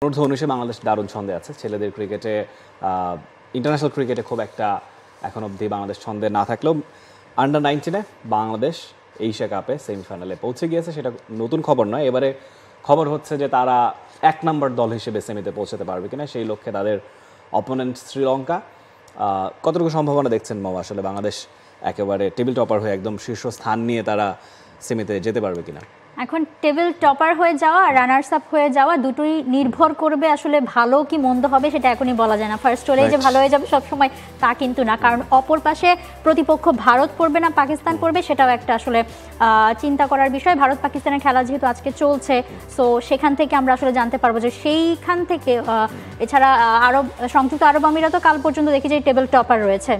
অনূর্ধ্ব-19 বাংলাদেশ দারুণ ছন্দে আছে। ছেলেদের ক্রিকেটে ইন্টারন্যাশনাল ক্রিকেটে খুব একটা এখন অবধি বাংলাদেশ ছন্দে না থাকলেও আন্ডার-19 বাংলাদেশ এশিয়া কাপে সেমিফাইনালে পৌঁছে গিয়েছে। সেটা নতুন খবর নয়, এবারে খবর হচ্ছে যে তারা 1 নম্বর দল হিসেবে সেমিতে পৌঁছাতে পারবে কিনা, সেই লক্ষ্যে তাদের অপোনেন্ট শ্রীলঙ্কা। কতটুকু সম্ভাবনা দেখছেন মামা, আসলে বাংলাদেশ একেবারে টেবিল টপার হয়ে একদম শীর্ষ স্থান নিয়ে তারা সেমিতে যেতে পারবে কিনা? এখন টেবিল টপার হয়ে যাওয়া, রানার্স আপ হয়ে যাওয়া দুটোই নির্ভর করবে আসলে ভালো কি মন্দ হবে সেটা এখনই বলা যায় না। ফার্স্ট হলেই যে ভালো হয়ে যাবে সবসময় তা কিন্তু না, কারণ অপর পাশে প্রতিপক্ষ ভারত পড়বে না পাকিস্তান পড়বে সেটাও একটা আসলে চিন্তা করার বিষয়। ভারত পাকিস্তানের খেলা যেহেতু আজকে চলছে, সো সেখান থেকে আমরা আসলে জানতে পারবো যে সেইখান থেকে এছাড়া সংযুক্ত আরব আমিরাতও কাল পর্যন্ত দেখি যে টেবিল টপার রয়েছে,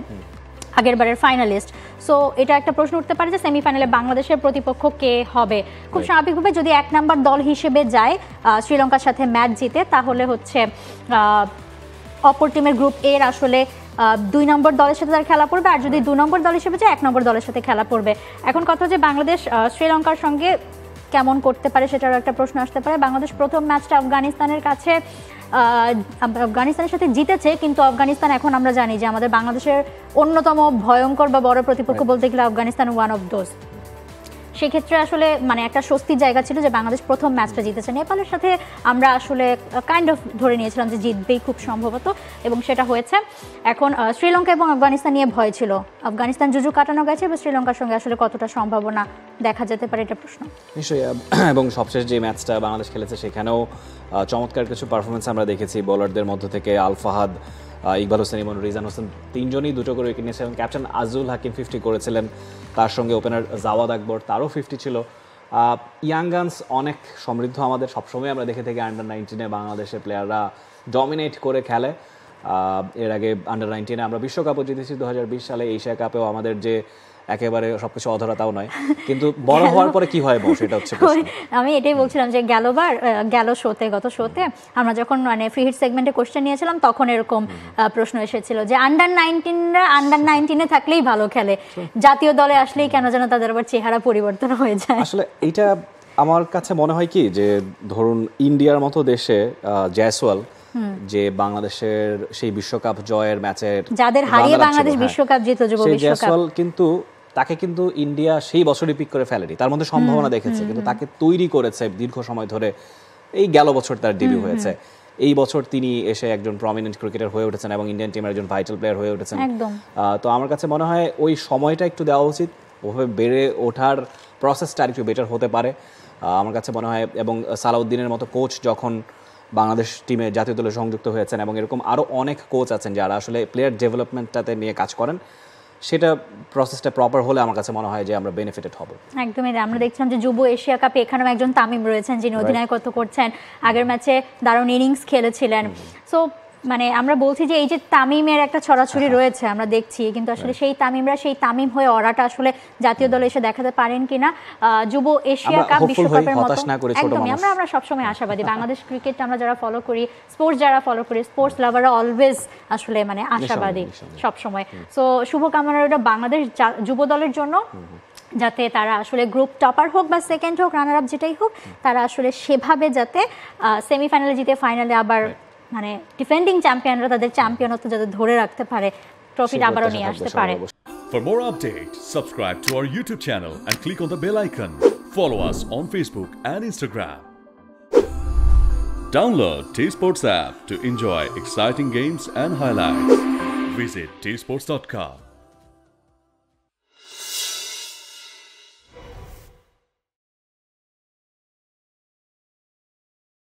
আগের বারের ফাইনালিস্ট। সো এটা একটা প্রশ্ন উঠতে পারে যে সেমিফাইনালে বাংলাদেশের প্রতিপক্ষ কে হবে। খুব স্বাভাবিকভাবে যদি 1 নম্বর দল হিসেবে যায় শ্রীলঙ্কার সাথে ম্যাচ জিতে, তাহলে হচ্ছে অপর টিমের গ্রুপ এর আসলে 2 নম্বর দলের সাথে তার খেলা পড়বে, আর যদি 2 নম্বর দল হিসেবে যায় 1 নম্বর দলের সাথে খেলা পড়বে। এখন কথা যে বাংলাদেশ শ্রীলঙ্কার সঙ্গে কেমন করতে পারে সেটারও একটা প্রশ্ন আসতে পারে। বাংলাদেশ প্রথম ম্যাচটা আফগানিস্তানের কাছে আফগানিস্তানের সাথে জিতেছে, কিন্তু আফগানিস্তান এখন আমরা জানি যে আমাদের বাংলাদেশের অন্যতম ভয়ঙ্কর বা বড় প্রতিপক্ষ বলতে গেলে আফগানিস্তান ওয়ান অফ দোজ। সেক্ষেত্রে আসলে মানে একটা স্বস্তির জায়গা ছিল যে বাংলাদেশ প্রথম ম্যাচটা জিতেছে। নেপালের সাথে আমরা আসলে কাইন্ড অফ ধরে নিয়েছিলাম যে জিতবেই খুব সম্ভবত, এবং সেটা হয়েছে। এখন শ্রীলঙ্কা এবং আফগানিস্তান নিয়ে ভয় ছিল। আফগানিস্তান জুজু কাটানো গেছে, এবং শ্রীলঙ্কার সঙ্গে আসলে কতটা সম্ভাবনা দেখা যেতে পারে এটা প্রশ্ন। নিশ্চয়ই। এবং সবশেষ যে ম্যাচটা বাংলাদেশ খেলেছে সেখানেও চমৎকার কিছু পারফরমেন্স আমরা দেখেছি। বোলারদের মধ্য থেকে আল ফাহাদ, ইকবাল হোসেন, ইমন, রিজান হোসেন তিনজনই 2 করে উইকেট নিয়েছিলেন। ক্যাপ্টেন আজুল হাকিম 50 করেছিলেন, তার সঙ্গে ওপেনার জাওয়াদ আকবর, তারও 50 ছিল। ইয়াং গানস অনেক সমৃদ্ধ আমাদের, সবসময় আমরা দেখে থাকি আন্ডার-19 বাংলাদেশের প্লেয়াররা ডমিনেট করে খেলে। এর আগে আন্ডার-19 আমরা বিশ্বকাপও জিতেছি 2020 সালে। এশিয়া কাপেও আমাদের যে একেবারে সবকিছু অধরা তাও নয়, কিন্তু বড় হওয়ার পরে কি হয় সেটা হচ্ছে প্রশ্ন। আমি এটাই বলছিলাম যে গত শোতে আমরা যখন মানে ফ্রি হিট সেগমেন্টে কোশ্চেন নিয়েছিলাম তখন এরকম প্রশ্ন এসেছিল যে আন্ডার-19 থাকলেই ভালো খেলে, জাতীয় দলে আসলেই কেন যেন তাদের আবার চেহারা পরিবর্তন হয়ে যায়। আসলে এটা আমার কাছে মনে হয় কি, যে ধরুন ইন্ডিয়ার মতো দেশে জয়সওয়াল যে বাংলাদেশের সেই বিশ্বকাপ জয়ের ম্যাচের যাদের হারিয়ে বাংলাদেশ বিশ্বকাপ জিতল, যুব বিশ্বকাপ, জয়সওয়াল কিন্তু তাকে কিন্তু ইন্ডিয়া সেই বছরই পিক করে ফেলেনি, তার মধ্যে সম্ভাবনা দেখেছে, কিন্তু তাকে তৈরি করেছে দীর্ঘ সময় ধরে। এই গেল বছর তার ডেবিউ হয়েছে, এই বছর তিনি এসে একজন প্রমিনেন্ট ক্রিকেটার হয়ে উঠেছেন এবং ইন্ডিয়ান টিমের একজন ভাইটাল প্লেয়ার হয়ে উঠেছেন। তো আমার কাছে মনে হয় ওই সময়টা একটু দেওয়া উচিত, ওভাবে বেড়ে ওঠার প্রসেসটা আরেকটু বেটার হতে পারে আমার কাছে মনে হয়। এবং সালাউদ্দিনের মতো কোচ যখন বাংলাদেশ টিমে জাতীয় দলে সংযুক্ত হয়েছেন, এবং এরকম আরও অনেক কোচ আছেন যারা আসলে প্লেয়ার ডেভেলপমেন্টটাতে নিয়ে কাজ করেন, সেটা প্রসেসটা প্রপার হলে আমার কাছে মনে হয় যে আমরা বেনিফিটেড হব। একদমই। আমরা দেখছিলাম যে যুব এশিয়া কাপে এখানেও একজন তামিম রয়েছেন যিনি অধিনায়কত্ব করছেন, আগের ম্যাচে দারুণ ইনিংস খেলেছিলেন। সো মানে আমরা বলছি যে এই যে তামিমের একটা ছড়াছড়ি রয়েছে আমরা দেখছি, কিন্তু আসলে সেই তামিম হয়ে অরাটা আসলে জাতীয় দলে এসে দেখাতে পারেন কিনা যুব এশিয়া কাপ বিশ্বকাপের মতো। একদমই, আমরা সবসময় আশাবাদী। বাংলাদেশ ক্রিকেট আমরা যারা ফলো করি, স্পোর্টস লাভাররা অলওয়েজ আসলে মানে আশাবাদী সবসময়। সো শুভকামনা রইল বাংলাদেশ যুব দলের জন্য, যাতে তারা আসলে গ্রুপ টপার হোক বা সেকেন্ড হোক, রানার আপ যেটাই হোক, তারা আসলে সেভাবে যাতে সেমিফাইনালে জিতে ফাইনালে আবার মানে ডিফেন্ডিং চ্যাম্পিয়নরা তাদের চ্যাম্পিয়নত্ব যাতে ধরে রাখতে পারে, ট্রফিটা আবারও নিয়ে আসতে পারে। For more updates, subscribe to our YouTube channel and click on the bell icon. Follow us on Facebook and Instagram. Download T-Sports app to enjoy exciting games and highlights. Visit tsports.com.